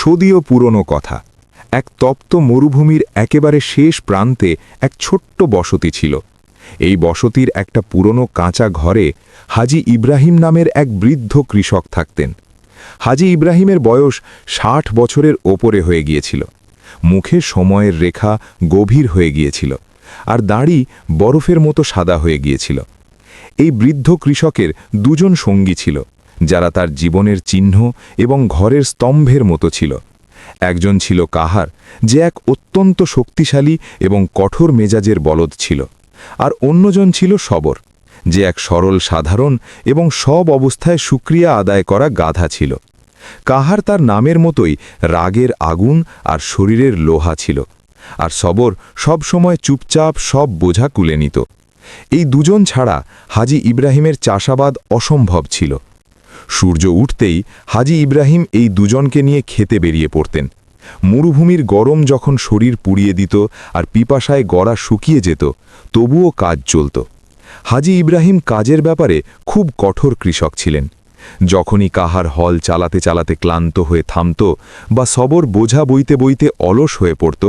সদীয় পুরনো কথা। এক তপ্ত মরুভূমির একেবারে শেষ প্রান্তে এক ছোট্ট বসতি ছিল। এই বসতির একটা পুরনো কাঁচা ঘরে হাজি ইব্রাহিম নামের এক বৃদ্ধ কৃষক থাকতেন। হাজি ইব্রাহিমের বয়স ৬০ বছরের ওপরে হয়ে গিয়েছিল। মুখে সময়ের রেখা গভীর হয়ে গিয়েছিল, আর দাড়ি বরফের মতো সাদা হয়ে গিয়েছিল। এই বৃদ্ধ কৃষকের দুজন সঙ্গী ছিল, যারা তার জীবনের চিহ্ন এবং ঘরের স্তম্ভের মতো ছিল। একজন ছিল কাহার, যে এক অত্যন্ত শক্তিশালী এবং কঠোর মেজাজের বলদ ছিল, আর অন্যজন ছিল সবর, যে এক সরল সাধারণ এবং সব অবস্থায় শুকরিয়া আদায় করা গাধা ছিল। কাহার তার নামের মতোই রাগের আগুন আর শরীরের লোহা ছিল, আর সবর সব সময় চুপচাপ সব বোঝা কুলে নিত। এই দুজন ছাড়া হাজি ইব্রাহিমের চাষাবাদ অসম্ভব ছিল। সূর্য উঠতেই হাজি ইব্রাহিম এই দুজনকে নিয়ে খেতে বেরিয়ে পড়তেন। মরুভূমির গরম যখন শরীর পুড়িয়ে দিত আর পিপাসায় গড়া শুকিয়ে যেত, তবুও কাজ চলত। হাজি ইব্রাহিম কাজের ব্যাপারে খুব কঠোর কৃষক ছিলেন। যখনই কাহার হল চালাতে চালাতে ক্লান্ত হয়ে থামত বা সবর বোঝা বইতে বইতে অলস হয়ে পড়ত,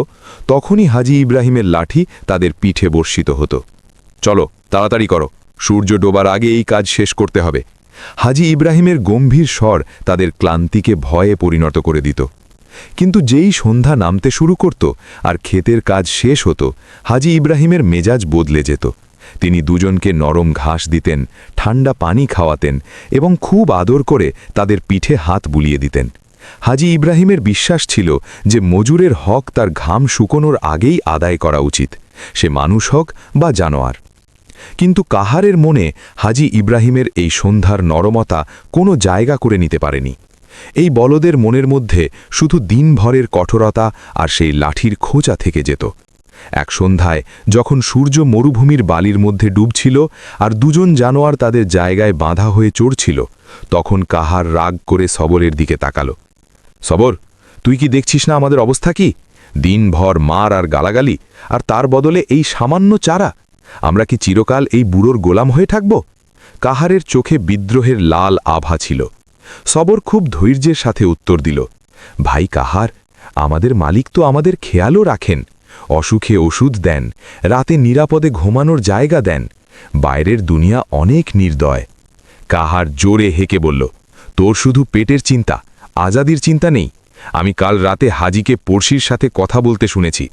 তখনই হাজি ইব্রাহিমের লাঠি তাদের পিঠে বর্ষিত হতো। চলো, তাড়াতাড়ি করো, সূর্য ডোবার আগে এই কাজ শেষ করতে হবে। হাজি ইব্রাহিমের গম্ভীর স্বর তাদের ক্লান্তিকে ভয়ে পরিণত করে দিত। কিন্তু যেই সন্ধ্যা নামতে শুরু করত আর ক্ষেতের কাজ শেষ হতো, হাজি ইব্রাহিমের মেজাজ বদলে যেত। তিনি দুজনকে নরম ঘাস দিতেন, ঠান্ডা পানি খাওয়াতেন এবং খুব আদর করে তাদের পিঠে হাত বুলিয়ে দিতেন। হাজি ইব্রাহিমের বিশ্বাস ছিল যে মজুরের হক তার ঘাম শুকোনোর আগেই আদায় করা উচিত, সে মানুষ হোক বা জানোয়ার। কিন্তু কাহারের মনে হাজি ইব্রাহিমের এই সন্ধ্যার নরমতা কোনো জায়গা করে নিতে পারেনি। এই বলদের মনের মধ্যে শুধু দিনভরের কঠোরতা আর সেই লাঠির খোঁচা থেকে যেত। এক সন্ধ্যায় যখন সূর্য মরুভূমির বালির মধ্যে ডুবছিল আর দুজন জানোয়ার তাদের জায়গায় বাঁধা হয়ে চড়ছিল, তখন কাহার রাগ করে সবরের দিকে তাকালো। সবর, তুই কি দেখছিস না আমাদের অবস্থা কি? দিনভর মার আর গালাগালি, আর তার বদলে এই সামান্য চারা। আমরা কি চিরকাল এই বুড়োর গোলাম হয়ে থাকব? কাহারের চোখে বিদ্রোহের লাল আভা ছিল। সবর খুব ধৈর্যের সাথে উত্তর দিল, ভাই কাহার, আমাদের মালিক তো আমাদের খেয়ালও রাখেন, অসুখে ওষুধ দেন, রাতে নিরাপদে ঘুমানোর জায়গা দেন। বাইরের দুনিয়া অনেক নির্দয়। কাহার জোরে হেঁকে বলল, তোর শুধু পেটের চিন্তা, আজাদির চিন্তা নেই। আমি কাল রাতে হাজিকে পড়শির সাথে কথা বলতে শুনেছি।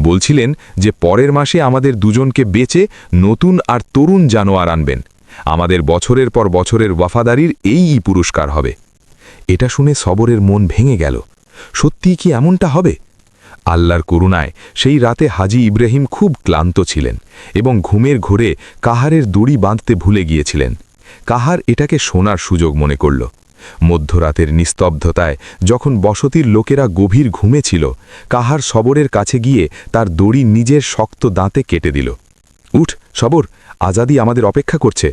বলছিলেন যে পরের মাসে আমাদের দুজনকে বেচে নতুন আর তরুণ জানোয়ার আনবেন। আমাদের বছরের পর বছরের ওয়াফাদারির এই পুরস্কার হবে। এটা শুনে সবরের মন ভেঙে গেল। সত্যিই কি এমনটা হবে? আল্লাহর করুণায় সেই রাতে হাজি ইব্রাহিম খুব ক্লান্ত ছিলেন এবং ঘুমের ঘোরে কাহারের দড়ি বাঁধতে ভুলে গিয়েছিলেন। কাহার এটাকে শোনার সুযোগ মনে করল। মধ্যরাতের নিস্তব্ধতায় যখন বসতির লোকেরা গভীর ঘুমে ছিল, কাহার সবরের কাছে গিয়ে তার দড়ি নিজের শক্ত দাঁতে কেটে দিল। উঠ সবর, আজাদি আমাদের অপেক্ষা করছে।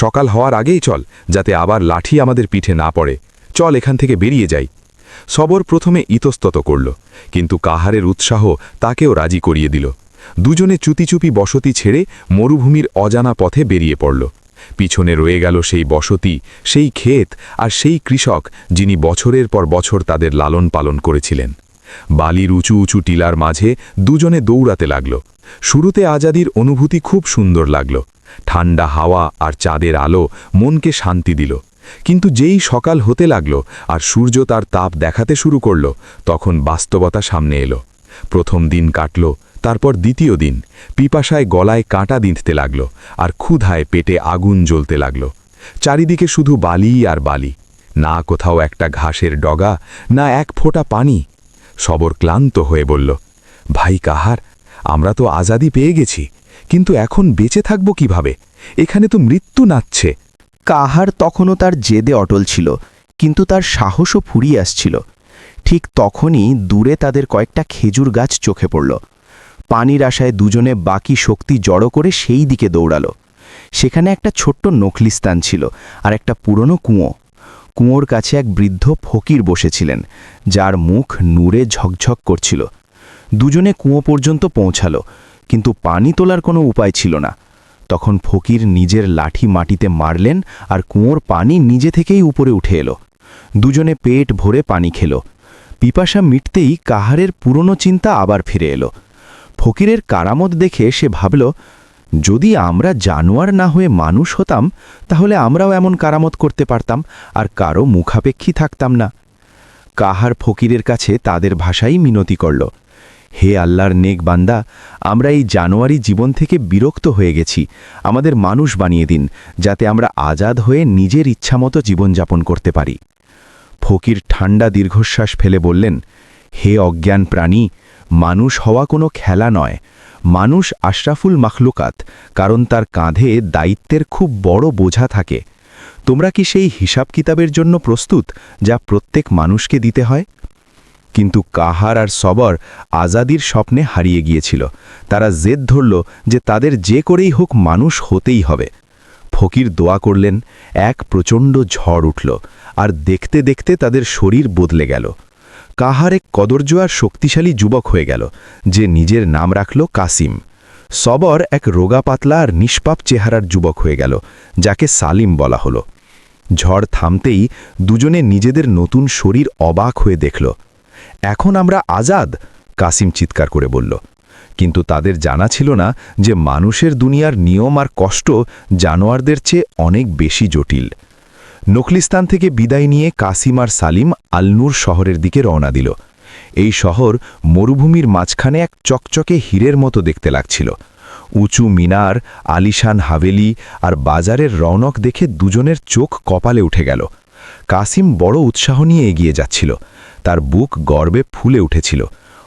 সকাল হওয়ার আগেই চল, যাতে আবার লাঠি আমাদের পিঠে না পড়ে। চল, এখান থেকে বেরিয়ে যাই। সবর প্রথমে ইতস্তত করল, কিন্তু কাহারের উৎসাহ তাকেও রাজি করিয়ে দিল। দুজনে চুপিচুপি বসতি ছেড়ে মরুভূমির অজানা পথে বেরিয়ে পড়ল। পিছনে রয়ে গেল সেই বসতি, সেই ক্ষেত আর সেই কৃষক যিনি বছরের পর বছর তাদের লালন পালন করেছিলেন। বালির উঁচু উঁচু টিলার মাঝে দুজনে দৌড়াতে লাগল। শুরুতে আজাদির অনুভূতি খুব সুন্দর লাগল। ঠান্ডা হাওয়া আর চাঁদের আলো মনকে শান্তি দিল। কিন্তু যেই সকাল হতে লাগল আর সূর্য তার তাপ দেখাতে শুরু করল, তখন বাস্তবতা সামনে এলো। প্রথম দিন কাটল, তারপর দ্বিতীয় দিন। পিপাসায় গলায় কাঁটা দিঁধতে লাগল, আর ক্ষুধায় পেটে আগুন জ্বলতে লাগল। চারিদিকে শুধু বালি আর বালি, না কোথাও একটা ঘাসের ডগা, না এক ফোঁটা পানি। সবর ক্লান্ত হয়ে বলল, ভাই কাহার, আমরা তো আজাদি পেয়ে গেছি, কিন্তু এখন বেঁচে থাকব কিভাবে? এখানে তো মৃত্যু নাচছে। কাহার তখনও তার জেদে অটল ছিল, কিন্তু তার সাহসও ফুরিয়ে আসছিল। ঠিক তখনই দূরে তাদের কয়েকটা খেজুর গাছ চোখে পড়ল। পানির আশায় দুজনে বাকি শক্তি জড়ো করে সেই দিকে দৌড়াল। সেখানে একটা ছোট্ট নখলিস্তান ছিল আর একটা পুরনো কুঁয়ো। কুঁয়োর কাছে এক বৃদ্ধ ফকির বসেছিলেন, যার মুখ নূরে ঝকঝক করছিল। দুজনে কুঁয়ো পর্যন্ত পৌঁছাল, কিন্তু পানি তোলার কোনো উপায় ছিল না। তখন ফকির নিজের লাঠি মাটিতে মারলেন আর কুঁয়োর পানি নিজে থেকেই উপরে উঠে এলো। দুজনে পেট ভরে পানি খেল। পিপাসা মিটতেই কাহারের পুরনো চিন্তা আবার ফিরে এলো। ফকিরের কারামত দেখে সে ভাবল, যদি আমরা জানোয়ার না হয়ে মানুষ হতাম তাহলে আমরাও এমন কারামত করতে পারতাম আর কারো মুখাপেক্ষী থাকতাম না। কাহার ফকিরের কাছে তাদের ভাষাই মিনতি করল, হে আল্লাহর নেক বান্দা, আমরা এই জানোয়ারি জীবন থেকে বিরক্ত হয়ে গেছি, আমাদের মানুষ বানিয়ে দিন যাতে আমরা আজাদ হয়ে নিজের ইচ্ছামতো জীবনযাপন করতে পারি। ফকির ঠান্ডা দীর্ঘশ্বাস ফেলে বললেন, হে অজ্ঞান প্রাণী, মানুষ হওয়া কোনো খেলা নয়। মানুষ আশরাফুল মাখলুকাত, কারণ তার কাঁধে দায়িত্বের খুব বড় বোঝা থাকে। তোমরা কি সেই হিসাব কিতাবের জন্য প্রস্তুত যা প্রত্যেক মানুষকে দিতে হয়? কিন্তু কাহার আর সবর আজাদির স্বপ্নে হারিয়ে গিয়েছিল। তারা জেদ ধরল যে তাদের যে করেই হোক মানুষ হতেই হবে। ফকির দোয়া করলেন, এক প্রচণ্ড ঝড় উঠল আর দেখতে দেখতে তাদের শরীর বদলে গেল। কাহার এক কদর্য আর শক্তিশালী যুবক হয়ে গেল, যে নিজের নাম রাখল কাসিম। সবর এক রোগা পাতলা আর নিষ্পাপ চেহারার যুবক হয়ে গেল, যাকে সালিম বলা হলো। ঝড় থামতেই দুজনে নিজেদের নতুন শরীর অবাক হয়ে দেখল। এখন আমরা আজাদ, কাসিম চিৎকার করে বলল। কিন্তু তাদের জানা ছিল না যে মানুষের দুনিয়ার নিয়ম আর কষ্ট জানোয়ারদের চেয়ে অনেক বেশি জটিল। নখলিস্তান থেকে বিদায় নিয়ে কাসিম আর সালিম আলনুর শহরের দিকে রওনা দিল। এই শহর মরুভূমির মাঝখানে এক চকচকে হীরের মতো দেখতে লাগছিল। উঁচু মিনার, আলিশান হাভেলি আর বাজারের রৌনক দেখে দুজনের চোখ কপালে উঠে গেল। কাসিম বড় উৎসাহ নিয়ে এগিয়ে যাচ্ছিল, তার বুক গর্বে ফুলে উঠেছিল।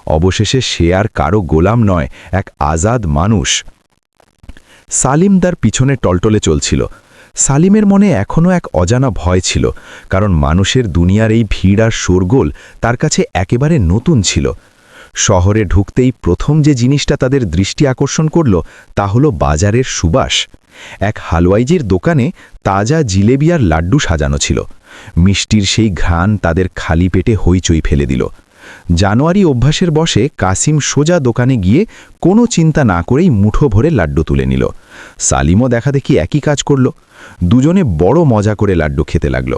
অবশেষে সে আর কারো গোলাম নয়, এক আজাদ মানুষ। সালিম তার পিছনে টলটলে চলছিল। সালিমের মনে এখনও এক অজানা ভয় ছিল, কারণ মানুষের দুনিয়ার এই ভিড় আর শোরগোল তার কাছে একেবারে নতুন ছিল। শহরে ঢুকতেই প্রথম যে জিনিসটা তাদের দৃষ্টি আকর্ষণ করল তা হল বাজারের সুবাস। এক হালুয়াইজির দোকানে তাজা জিলেবি আর লাড্ডু সাজানো ছিল। মিষ্টির সেই ঘ্রাণ তাদের খালি পেটে হইচই ফেলে দিল। জানোয়ারি অভ্যাসের বশে কাসিম সোজা দোকানে গিয়ে কোনো চিন্তা না করেই মুঠো ভরে লাড্ডু তুলে নিল। সালিমও দেখা দেখি একই কাজ করল। দুজনে বড় মজা করে লাড্ডু খেতে লাগল।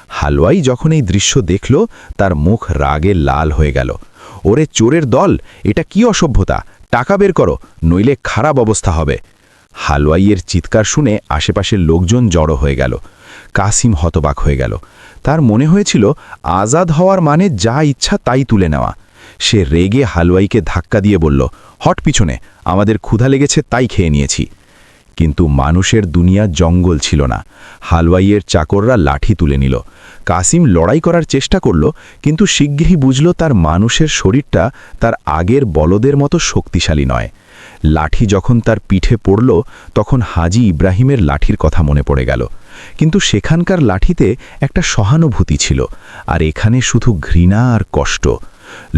হালুয়াই যখন এই দৃশ্য দেখল, তার মুখ রাগে লাল হয়ে গেল। ওরে চোরের দল, এটা কি অসভ্যতা! টাকা বের করো, নইলে খারাপ অবস্থা হবে। হালুয়াইয়ের চিৎকার শুনে আশেপাশের লোকজন জড়ো হয়ে গেল। কাসিম হতবাক হয়ে গেল। তার মনে হয়েছিল আজাদ হওয়ার মানে যা ইচ্ছা তাই তুলে নেওয়া। সে রেগে হালুয়াইকে ধাক্কা দিয়ে বলল, হট পিছনে, আমাদের ক্ষুধা লেগেছে তাই খেয়ে নিয়েছি। কিন্তু মানুষের দুনিয়া জঙ্গল ছিল না। হালুয়াইয়ের চাকররা লাঠি তুলে নিল। কাসিম লড়াই করার চেষ্টা করল, কিন্তু শীঘ্রই বুঝল তার মানুষের শরীরটা তার আগের বলদের মতো শক্তিশালী নয়। লাঠি যখন তার পিঠে পড়ল, তখন হাজি ইব্রাহিমের লাঠির কথা মনে পড়ে গেল। কিন্তু সেখানকার লাঠিতে একটা সহানুভূতি ছিল, আর এখানে শুধু ঘৃণা আর কষ্ট।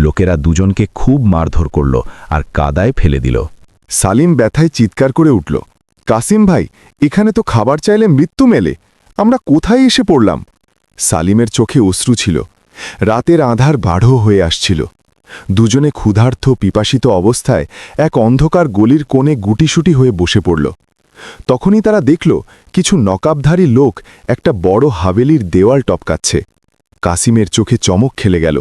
লোকেরা দুজনকে খুব মারধর করল আর কাদায় ফেলে দিল। সালিম ব্যথায় চিৎকার করে উঠল, কাসিম ভাই, এখানে তো খাবার চাইলে মৃত্যু মেলে, আমরা কোথায় এসে পড়লাম? সালিমের চোখে অশ্রু ছিল। রাতের আঁধার গাঢ় হয়ে আসছিল। দুজনে ক্ষুধার্ত পিপাসিত অবস্থায় এক অন্ধকার গলির কোণে গুটিসুটি হয়ে বসে পড়ল। তখনই তারা দেখল কিছু নকাবধারী লোক একটা বড় হাভেলির দেওয়াল টপকাচ্ছে। কাসিমের চোখে চমক খেলে গেল।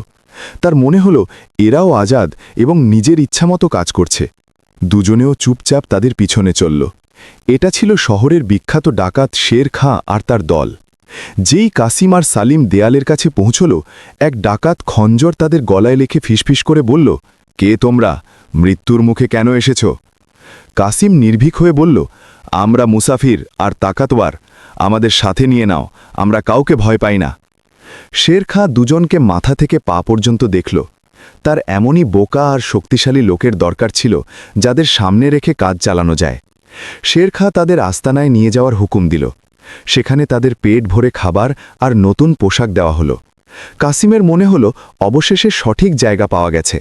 তার মনে হল এরাও আজাদ এবং নিজের ইচ্ছামতো কাজ করছে। দুজনেও চুপচাপ তাদের পিছনে চলল। এটা ছিল শহরের বিখ্যাত ডাকাত শের খাঁ আর তার দল। যেই কাসিম আর সালিম দেয়ালের কাছে পৌঁছল, এক ডাকাত খঞ্জর তাদের গলায় লেখে ফিসফিস করে বলল, কে তোমরা? মৃত্যুর মুখে কেন এসেছ? কাসিম নির্ভীক হয়ে বলল, আমরা মুসাফির আর তাকাতওয়ার, আমাদের সাথে নিয়ে নাও, আমরা কাউকে ভয় পাই না। শের খাঁ দুজনকে মাথা থেকে পা পর্যন্ত দেখল। তার এমনই বোকা আর শক্তিশালী লোকের দরকার ছিল যাদের সামনে রেখে কাজ চালানো যায়। শের খাঁ তাদের আস্তানায় নিয়ে যাওয়ার হুকুম দিল। সেখানে তাদের পেট ভরে খাবার আর নতুন পোশাক দেওয়া হলো। কাসিমের মনে হল অবশেষে সঠিক জায়গা পাওয়া গেছে।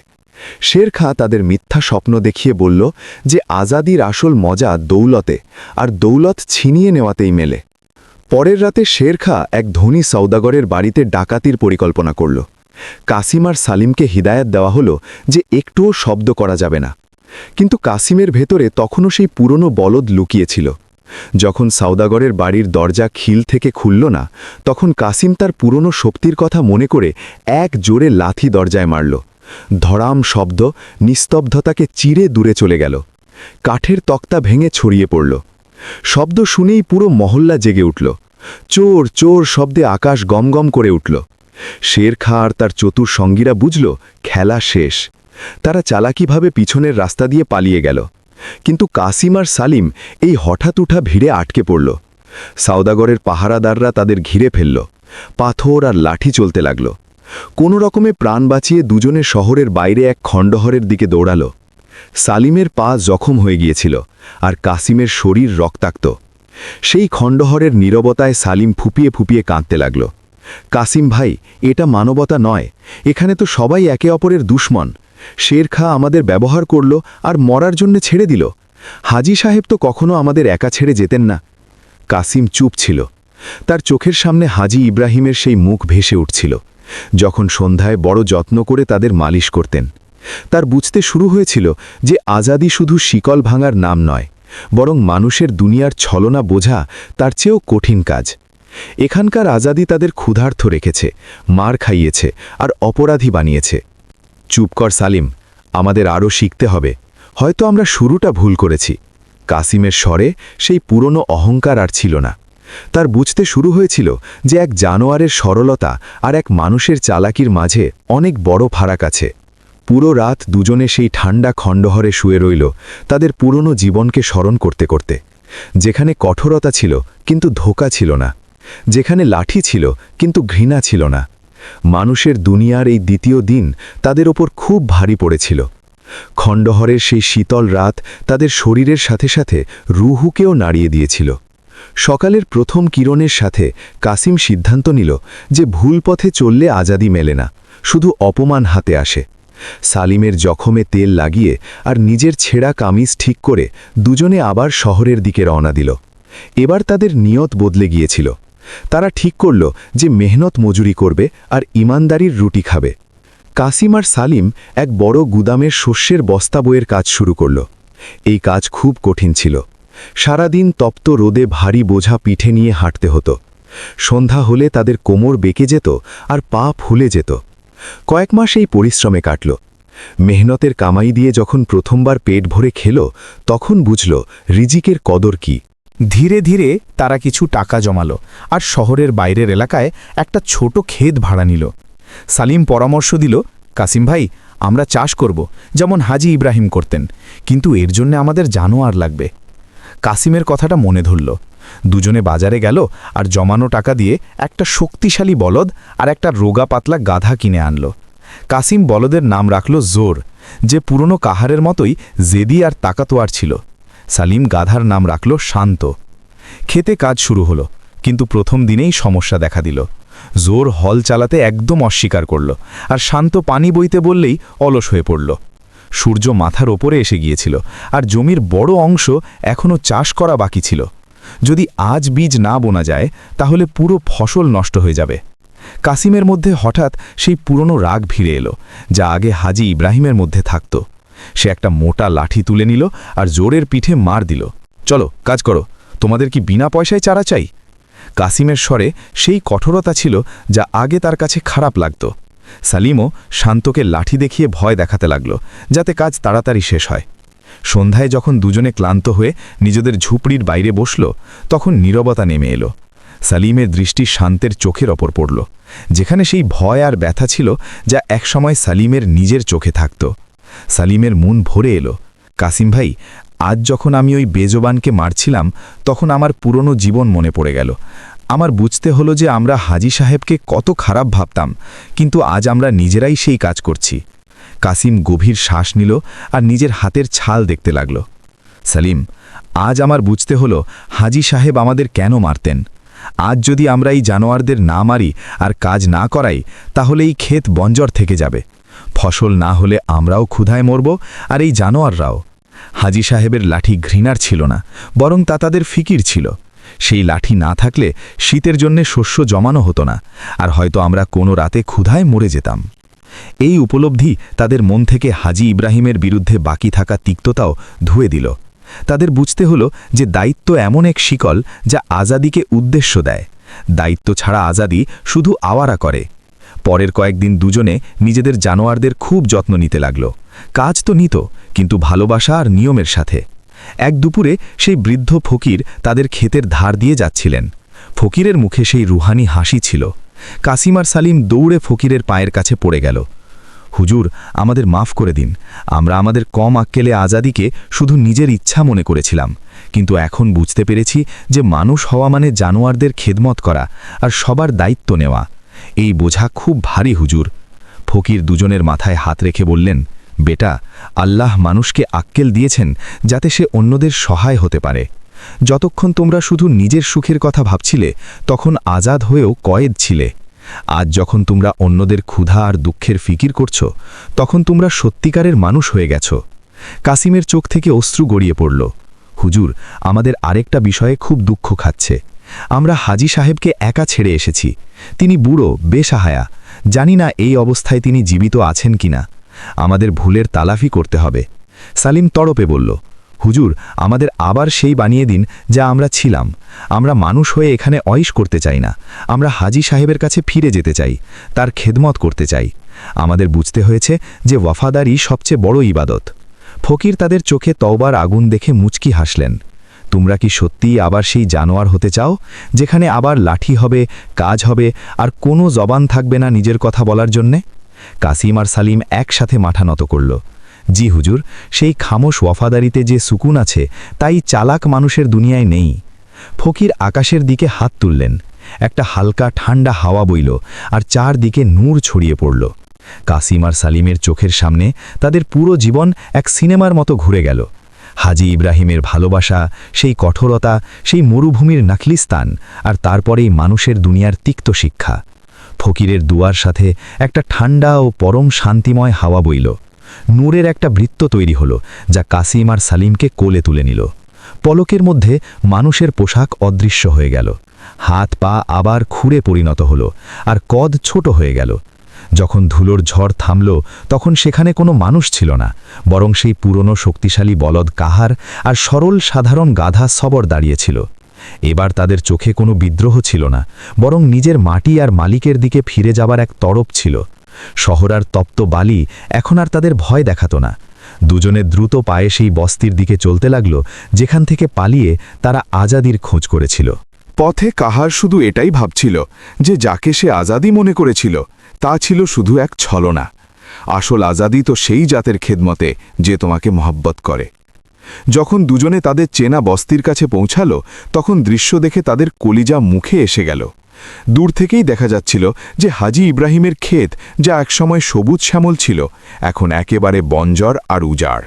শের খাঁ তাদের মিথ্যা স্বপ্ন দেখিয়ে বলল যে আজাদির আসল মজা দৌলতে, আর দৌলত ছিনিয়ে নেওয়াতেই মেলে। পরের রাতে শের খাঁ এক ধনী সওদাগরের বাড়িতে ডাকাতির পরিকল্পনা করল। কাসিম আর সালিমকে হিদায়াত দেওয়া হলো যে একটুও শব্দ করা যাবে না। কিন্তু কাসিমের ভেতরে তখনও সেই পুরনো বলদ লুকিয়েছিল। যখন সওদাগরের বাড়ির দরজা খিল থেকে খুলল না, তখন কাসিম তার পুরনো শক্তির কথা মনে করে এক জোরে লাথি দরজায় মারল। ধড়াম শব্দ নিস্তব্ধতাকে চিরে দূরে চলে গেল। কাঠের তক্তা ভেঙে ছড়িয়ে পড়ল। শব্দ শুনেই পুরো মহল্লা জেগে উঠল। চোর চোর শব্দে আকাশ গমগম করে উঠল। শের খাঁ আর তার চতুর সঙ্গীরা বুঝল খেলা শেষ। তারা চালাকিভাবে পিছনের রাস্তা দিয়ে পালিয়ে গেল। কিন্তু কাসিম আর সালিম এই হঠাৎ উঠা ভিড়ে আটকে পড়ল। সওদাগরের পাহারাদাররা তাদের ঘিরে ফেলল। পাথর আর লাঠি চলতে লাগল। কোনো রকমে প্রাণ বাঁচিয়ে দুজনে শহরের বাইরে এক খণ্ডহরের দিকে দৌড়াল। সালিমের পা জখম হয়ে গিয়েছিল আর কাসিমের শরীর রক্তাক্ত। সেই খণ্ডহরের নীরবতায় সালিম ফুপিয়ে ফুপিয়ে কাঁদতে লাগল। কাসিম ভাই, এটা মানবতা নয়, এখানে তো সবাই একে অপরের দুশ্মন। শের খাঁ আমাদের ব্যবহার করল আর মরার জন্য ছেড়ে দিল। হাজী সাহেব তো কখনো আমাদের একা ছেড়ে যেতেন না। কাসিম চুপ ছিল। তার চোখের সামনে হাজী ইব্রাহিমের সেই মুখ ভেসে উঠছিল, যখন সন্ধ্যায় বড় যত্ন করে তাদের মালিশ করতেন। তার বুঝতে শুরু হয়েছিল যে আজাদি শুধু শিকল ভাঙার নাম নয়, বরং মানুষের দুনিয়ার ছলনা বোঝা তার চেয়েও কঠিন কাজ। এখানকার আজাদি তাদের ক্ষুধার্থ রেখেছে, মার খাইয়েছে আর অপরাধী বানিয়েছে। চুপ কর সালিম, আমাদের আরও শিখতে হবে। হয়তো আমরা শুরুটা ভুল করেছি। কাসিমের স্বরে সেই পুরনো অহংকার আর ছিল না। তার বুঝতে শুরু হয়েছিল যে এক জানোয়ারের সরলতা আর এক মানুষের চালাকির মাঝে অনেক বড় ফারাক আছে। পুরো রাত দুজনে সেই ঠান্ডা খণ্ডহরে শুয়ে রইল, তাদের পুরনো জীবনকে স্মরণ করতে করতে। যেখানে কঠোরতা ছিল কিন্তু ধোঁকা ছিল না, যেখানে লাঠি ছিল কিন্তু ঘৃণা ছিল না। মানুষের দুনিয়ার এই দ্বিতীয় দিন তাদের ওপর খুব ভারী পড়েছিল। খণ্ডহরের সেই শীতল রাত তাদের শরীরের সাথে সাথে রুহুকেও নাড়িয়ে দিয়েছিল। সকালের প্রথম কিরণের সাথে কাসিম সিদ্ধান্ত নিল যে ভুল পথে চললে আজাদি মেলে না, শুধু অপমান হাতে আসে। সালিমের জখমে তেল লাগিয়ে আর নিজের ছেঁড়া কামিজ ঠিক করে দুজনে আবার শহরের দিকে রওনা দিল। এবার তাদের নিয়ত বদলে গিয়েছিল। তারা ঠিক করল যে মেহনত মজুরি করবে আর ইমানদারির রুটি খাবে। কাসিম আর সালিম এক বড় গুদামের শস্যের বস্তা বইয়ের কাজ শুরু করল। এই কাজ খুব কঠিন ছিল। সারাদিন তপ্ত রোদে ভারী বোঝা পিঠে নিয়ে হাঁটতে হতো। সন্ধ্যা হলে তাদের কোমর বেঁকে যেত আর পা ফুলে যেত। কয়েক মাস এই পরিশ্রমে কাটল। মেহনতের কামাই দিয়ে যখন প্রথমবার পেট ভরে খেল, তখন বুঝল রিজিকের কদর কি। ধীরে ধীরে তারা কিছু টাকা জমালো আর শহরের বাইরের এলাকায় একটা ছোট ক্ষেত ভাড়া নিল। সালিম পরামর্শ দিল, কাসিম ভাই, আমরা চাষ করব যেমন হাজী ইব্রাহিম করতেন, কিন্তু এর জন্য আমাদের জানোয়ার লাগবে। কাসিমের কথাটা মনে ধরল। দুজনে বাজারে গেল আর জমানো টাকা দিয়ে একটা শক্তিশালী বলদ আর একটা রোগা পাতলা গাধা কিনে আনল। কাসিম বলদের নাম রাখল জোর, যে পুরনো কাহারের মতোই জেদি আর তাকাতোয়ার ছিল। সালিম গাধার নাম রাখল শান্ত। খেতে কাজ শুরু হলো, কিন্তু প্রথম দিনেই সমস্যা দেখা দিল। জোর হল চালাতে একদম অস্বীকার করল, আর শান্ত পানি বইতে বললেই অলস হয়ে পড়ল। সূর্য মাথার ওপরে এসে গিয়েছিল আর জমির বড় অংশ এখনও চাষ করা বাকি ছিল। যদি আজ বীজ না বোনা যায় তাহলে পুরো ফসল নষ্ট হয়ে যাবে। কাসিমের মধ্যে হঠাৎ সেই পুরনো রাগ ভিড়ে এলো, যা আগে হাজী ইব্রাহিমের মধ্যে থাকত। সে একটা মোটা লাঠি তুলে নিল আর জোরের পিঠে মার দিল। চলো কাজ করো, তোমাদের কি বিনা পয়সায় চারা চাই? কাসিমের স্বরে সেই কঠোরতা ছিল যা আগে তার কাছে খারাপ লাগত। সালিমও শান্তকে লাঠি দেখিয়ে ভয় দেখাতে লাগল, যাতে কাজ তাড়াতাড়ি শেষ হয়। সন্ধ্যায় যখন দুজনে ক্লান্ত হয়ে নিজেদের ঝুপড়ির বাইরে বসল, তখন নীরবতা নেমে এলো। সালিমের দৃষ্টি শান্তের চোখের ওপর পড়ল, যেখানে সেই ভয় আর ব্যথা ছিল যা একসময় সালিমের নিজের চোখে থাকত। সালিমের মন ভরে এলো। কাসিম ভাই, আজ যখন আমি ওই বেজবানকে মারছিলাম, তখন আমার পুরনো জীবন মনে পড়ে গেল। আমার বুঝতে হলো যে আমরা হাজী সাহেবকে কত খারাপ ভাবতাম, কিন্তু আজ আমরা নিজেরাই সেই কাজ করছি। কাসিম গভীর শ্বাস নিল আর নিজের হাতের ছাল দেখতে লাগল। সালিম, আজ আমার বুঝতে হলো হাজী সাহেব আমাদের কেন মারতেন। আজ যদি আমরা এই জানোয়ারদের না মারি আর কাজ না করাই, তাহলে এই ক্ষেত বঞ্জর থেকে যাবে। ফসল না হলে আমরাও ক্ষুধায় মরব আর এই জানোয়াররাও। হাজী সাহেবের লাঠি ঘৃণার ছিল না, বরং তা তাদের ফিকির ছিল। সেই লাঠি না থাকলে শীতের জন্যে শস্য জমানো হতো না, আর হয়তো আমরা কোনো রাতে ক্ষুধায় মরে যেতাম। এই উপলব্ধি তাদের মন থেকে হাজী ইব্রাহিমের বিরুদ্ধে বাকি থাকা তিক্ততাও ধুয়ে দিল। তাদের বুঝতে হলো যে দায়িত্ব এমন এক শিকল যা আজাদিকে উদ্দেশ্য দেয়। দায়িত্ব ছাড়া আজাদি শুধু আওয়ারা করে। পরের কয়েকদিন দুজনে নিজেদের জানোয়ারদের খুব যত্ন নিতে লাগল। কাজ তো নিত, কিন্তু ভালোবাসা আর নিয়মের সাথে। এক দুপুরে সেই বৃদ্ধ ফকির তাদের ক্ষেতের ধার দিয়ে যাচ্ছিলেন। ফকিরের মুখে সেই রুহানি হাসি ছিল। কাসিম আর সালিম দৌড়ে ফকিরের পায়ের কাছে পড়ে গেল। হুজুর, আমাদের মাফ করে দিন। আমরা আমাদের কম আক্কেলে আজাদিকে শুধু নিজের ইচ্ছা মনে করেছিলাম, কিন্তু এখন বুঝতে পেরেছি যে মানুষ হওয়া মানে জানোয়ারদের খেদমত করা আর সবার দায়িত্ব নেওয়া। এই বোঝা খুব ভারী হুজুর। ফকির দুজনের মাথায় হাত রেখে বললেন, বেটা, আল্লাহ মানুষকে আক্কেল দিয়েছেন যাতে সে অন্যদের সহায় হতে পারে। যতক্ষণ তোমরা শুধু নিজের সুখের কথা ভাবছিলে তখন আজাদ হয়েও কয়েদ ছিলে। আজ যখন তোমরা অন্যদের ক্ষুধা আর দুঃখের ফিকির করছ, তখন তোমরা সত্যিকারের মানুষ হয়ে গেছ। কাসিমের চোখ থেকে অশ্রু গড়িয়ে পড়ল। হুজুর, আমাদের আরেকটা বিষয়ে খুব দুঃখ খাচ্ছে। আমরা হাজী সাহেবকে একা ছেড়ে এসেছি। তিনি বুড়ো, বেসাহায়া। জানি না এই অবস্থায় তিনি জীবিত আছেন কিনা। আমাদের ভুলের তালাফি করতে হবে। সালিম তড়পে বলল, হুজুর, আমাদের আবার সেই বানিয়ে দিন যা আমরা ছিলাম। আমরা মানুষ হয়ে এখানে অয়িশ করতে চাই না। আমরা হাজী সাহেবের কাছে ফিরে যেতে চাই, তার খেদমত করতে চাই। আমাদের বুঝতে হয়েছে যে ওয়াফাদারি সবচেয়ে বড় ইবাদত। ফকির তাদের চোখে তওবার আগুন দেখে মুচকি হাসলেন। তোমরা কি সত্যিই আবার সেই জানোয়ার হতে চাও, যেখানে আবার লাঠি হবে, কাজ হবে, আর কোনো জবান থাকবে না নিজের কথা বলার জন্যে? কাসিম আর সালিম একসাথে মাথা নত করল। জি হুজুর, সেই খামোশ ওয়াফাদারিতে যে সুকুন আছে তাই চালাক মানুষের দুনিয়ায় নেই। ফকির আকাশের দিকে হাত তুললেন। একটা হালকা ঠান্ডা হাওয়া বইল আর চারদিকে নূর ছড়িয়ে পড়ল। কাসিম আর সালিমের চোখের সামনে তাদের পুরো জীবন এক সিনেমার মতো ঘুরে গেল। হাজী ইব্রাহিমের ভালোবাসা, সেই কঠোরতা, সেই মরুভূমির নাখলিস্তান, আর তারপরেই মানুষের দুনিয়ার তিক্ত শিক্ষা। ফকিরের দুয়ার সাথে একটা ঠান্ডা ও পরম শান্তিময় হাওয়া বইল। নূরের একটা বৃত্ত তৈরি হলো, যা কাসিম আর সালিমকে কোলে তুলে নিল। পলকের মধ্যে মানুষের পোশাক অদৃশ্য হয়ে গেল। হাত পা আবার খুঁড়ে পরিণত হলো, আর কদ ছোট হয়ে গেল। যখন ধুলোর ঝড় থামল, তখন সেখানে কোনো মানুষ ছিল না, বরং সেই পুরনো শক্তিশালী বলদ কাহার আর সরল সাধারণ গাধা সবর দাঁড়িয়েছিল। এবার তাদের চোখে কোনো বিদ্রোহ ছিল না, বরং নিজের মাটি আর মালিকের দিকে ফিরে যাবার এক তড়প ছিল। শহর আর তপ্ত বালি এখন আর তাদের ভয় দেখাত না। দুজনে দ্রুত পায়ে সেই বস্তির দিকে চলতে লাগল, যেখান থেকে পালিয়ে তারা আজাদির খোঁজ করেছিল। পথে কাহার শুধু এটাই ভাবছিল যে যাকে সে আজাদি মনে করেছিল তা ছিল শুধু এক ছলনা। আসল আজাদি তো সেই জাতের খেদমতে যে তোমাকে মহব্বত করে। যখন দুজনে তাদের চেনা বস্তির কাছে পৌঁছালো, তখন দৃশ্য দেখে তাদের কলিজা মুখে এসে গেল। দূর থেকেই দেখা যাচ্ছিল যে হাজী ইব্রাহিমের ক্ষেত, যা একসময় সবুজ শ্যামল ছিল, এখন একেবারে বঞ্জর আর উজাড়।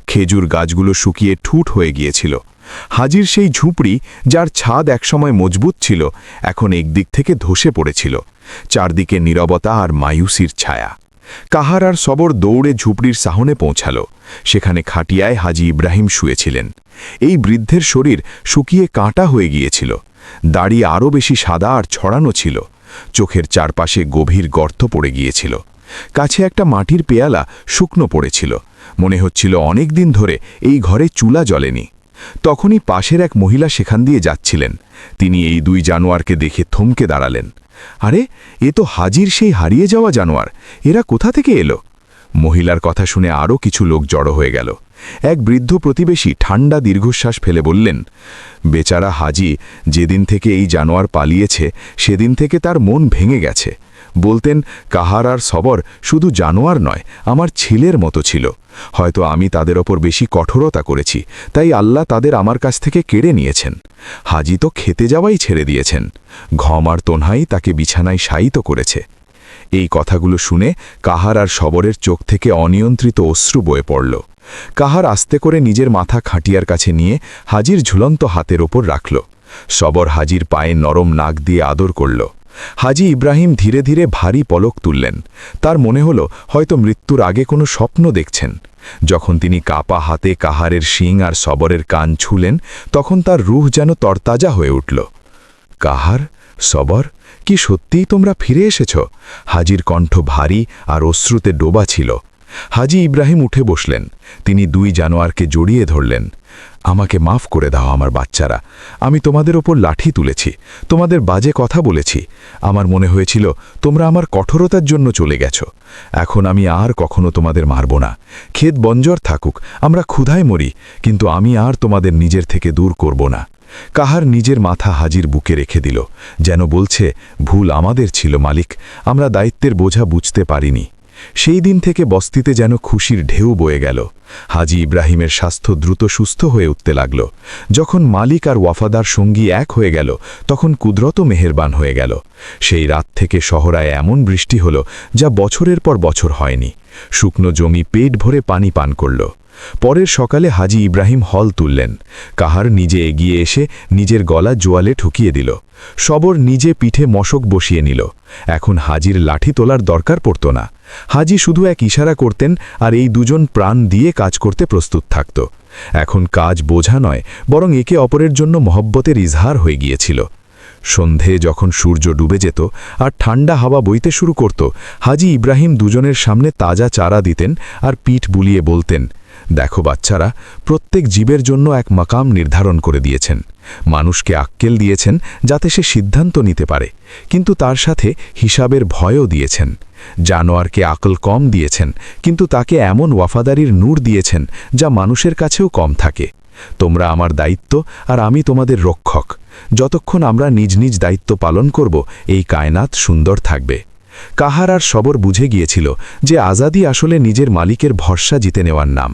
খেজুর গাছগুলো শুকিয়ে ঠুট হয়ে গিয়েছিল। হাজির সেই ঝুপড়ি, যার ছাদ একসময় মজবুত ছিল, এখন একদিক থেকে ধসে পড়েছিল। চারদিকে নীরবতা আর মায়ুসির ছায়া। কাহার আর সবর দৌড়ে ঝুপড়ির সাহনে পৌঁছাল। সেখানে খাটিয়ায় হাজী ইব্রাহিম শুয়েছিলেন। এই বৃদ্ধের শরীর শুকিয়ে কাঁটা হয়ে গিয়েছিল। দাড়ি আরও বেশি সাদা আর ছড়ানো ছিল। চোখের চারপাশে গভীর গর্ত পড়ে গিয়েছিল। কাছে একটা মাটির পেয়ালা শুকনো পড়েছিল। মনে হচ্ছিল অনেক দিন ধরে এই ঘরে চুলা জ্বলেনি। তখনই পাশের এক মহিলা সেখান দিয়ে যাচ্ছিলেন। তিনি এই দুই জানোয়ারকে দেখে থমকে দাঁড়ালেন। আরে, এ তো হাজির সেই হারিয়ে যাওয়া জানোয়ার। এরা কোথা থেকে এলো? মহিলার কথা শুনে আরও কিছু লোক জড়ো হয়ে গেল। এক বৃদ্ধ প্রতিবেশী ঠান্ডা দীর্ঘশ্বাস ফেলে বললেন, বেচারা হাজি যেদিন থেকে এই জানোয়ার পালিয়েছে সেদিন থেকে তার মন ভেঙে গেছে। বলতেন, কাহার আর সবর শুধু জানোয়ার নয়, আমার ছেলের মতো ছিল। হয়তো আমি তাদের ওপর বেশি কঠোরতা করেছি, তাই আল্লাহ তাদের আমার কাছ থেকে কেড়ে নিয়েছেন। হাজি তো খেতে যাওয়াই ছেড়ে দিয়েছেন। ঘম আর তনহাই তাকে বিছানায় শায়িত করেছে। এই কথাগুলো শুনে কাহার আর সবরের চোখ থেকে অনিয়ন্ত্রিত অশ্রু বয়ে পড়ল। কাহার আস্তে করে নিজের মাথা খাটিয়ার কাছে নিয়ে হাজির ঝুলন্ত হাতের ওপর রাখল। সবর হাজির পায়ে নরম নাক দিয়ে আদর করল। হাজী ইব্রাহিম ধীরে ধীরে ভারী পলক তুললেন। তার মনে হল হয়তো মৃত্যুর আগে কোনো স্বপ্ন দেখছেন। যখন তিনি কাপা হাতে কাহারের শিং আর সবরের কান ছুলেন, তখন তার রুহ যেন তরতাজা হয়ে উঠল। কাহার, সবর, কি সত্যিই তোমরা ফিরে এসেছ? হাজির কণ্ঠ ভারী আর অশ্রুতে ডোবা ছিল। হাজি ইব্রাহিম উঠে বসলেন। তিনি 2 জানোয়ারকে জড়িয়ে ধরলেন। আমাকে মাফ করে দাও আমার বাচ্চারা, আমি তোমাদের ওপর লাঠি তুলেছি, তোমাদের বাজে কথা বলেছি। আমার মনে হয়েছিল তোমরা আমার কঠোরতার জন্য চলে গেছো। এখন আমি আর কখনো তোমাদের মারব না। ক্ষেত বঞ্জর থাকুক, আমরা ক্ষুধায় মরি, কিন্তু আমি আর তোমাদের নিজের থেকে দূর করব না। কাহার নিজের মাথা হাজির বুকে রেখে দিল, যেন বলছে, ভুল আমাদের ছিল মালিক, আমরা দায়িত্বের বোঝা বুঝতে পারিনি। সেই দিন থেকে বস্তিতে যেন খুশির ঢেউ বয়ে গেল। হাজি ইব্রাহিমের স্বাস্থ্য দ্রুত সুস্থ হয়ে উঠতে লাগল। যখন মালিক আর ওয়াফাদার সঙ্গী এক হয়ে গেল, তখন কুদরত মেহেরবান হয়ে গেল। সেই রাত থেকে শহরায় এমন বৃষ্টি হল যা বছরের পর বছর হয়নি। শুকনো জমি পেট ভরে পানি পান করল। পরের সকালে হাজি ইব্রাহিম হল তুললেন। কাহার নিজে এগিয়ে এসে নিজের গলা জোয়ালে ঠুকিয়ে দিল। সবর নিজে পিঠে মশক বসিয়ে নিল। এখন হাজির লাঠি তোলার দরকার পড়ত না। হাজি শুধু এক ইশারা করতেন, আর এই দুজন প্রাণ দিয়ে কাজ করতে প্রস্তুত থাকত। এখন কাজ বোঝা নয়, বরং একে অপরের জন্য মহব্বতের ইজহার হয়ে গিয়েছিল। সন্ধে যখন সূর্য ডুবে যেত আর ঠান্ডা হাওয়া বইতে শুরু করত, হাজি ইব্রাহিম দুজনের সামনে তাজা চারা দিতেন আর পিঠ বুলিয়ে বলতেন, দেখো বাচ্চারা, প্রত্যেক জীবের জন্য এক মাকাম নির্ধারণ করে দিয়েছেন। মানুষকে আক্কেল দিয়েছেন যাতে সে সিদ্ধান্ত নিতে পারে, কিন্তু তার সাথে হিসাবের ভয়ও দিয়েছেন। জানোয়ারকে আকল কম দিয়েছেন, কিন্তু তাকে এমন ওয়াফাদারির নূর দিয়েছেন যা মানুষের কাছেও কম থাকে। তোমরা আমার দায়িত্ব আর আমি তোমাদের রক্ষক। যতক্ষণ আমরা নিজ নিজ দায়িত্ব পালন করব, এই কায়নাত সুন্দর থাকবে। কাহার আর সবর বুঝে গিয়েছিল যে আজাদি আসলে নিজের মালিকের ভরসা জিতে নেওয়ার নাম।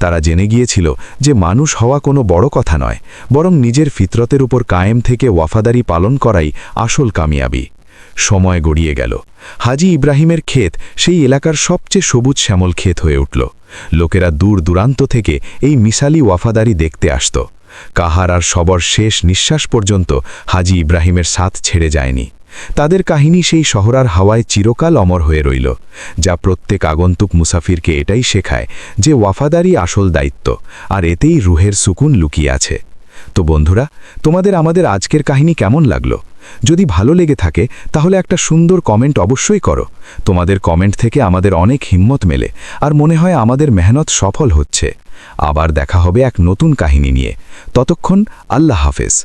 তারা জেনে গিয়েছিল যে মানুষ হওয়া কোনো বড় কথা নয়, বরং নিজের ফিতরতের উপর কায়েম থেকে ওয়াফাদারি পালন করাই আসল কামিয়াবি। সময় গড়িয়ে গেল। হাজি ইব্রাহিমের ক্ষেত সেই এলাকার সবচেয়ে সবুজ শ্যামল ক্ষেত হয়ে উঠল। লোকেরা দূর দূরান্ত থেকে এই মিসালি ওয়াফাদারি দেখতে আসত। কাহার আর সবর শেষ নিঃশ্বাস পর্যন্ত হাজি ইব্রাহিমের সাথ ছেড়ে যায়নি। তাদের কাহিনী সেই শহরার হাওয়ায় চিরকাল অমর হয়ে রইল, যা প্রত্যেক আগন্তুক মুসাফিরকে এটাই শেখায় যে ওয়াফাদারি আসল দায়িত্ব, আর এতেই রুহের সুকুন লুকিয়ে আছে। তো বন্ধুরা, তোমাদের আমাদের আজকের কাহিনী কেমন লাগলো? যদি ভালো লেগে থাকে তাহলে একটা সুন্দর কমেন্ট অবশ্যই করো। তোমাদের কমেন্ট থেকে আমাদের অনেক হিম্মত মেলে, আর মনে হয় আমাদের মেহনত সফল হচ্ছে। আবার দেখা হবে এক নতুন কাহিনী নিয়ে। ততক্ষণ আল্লাহ হাফেজ।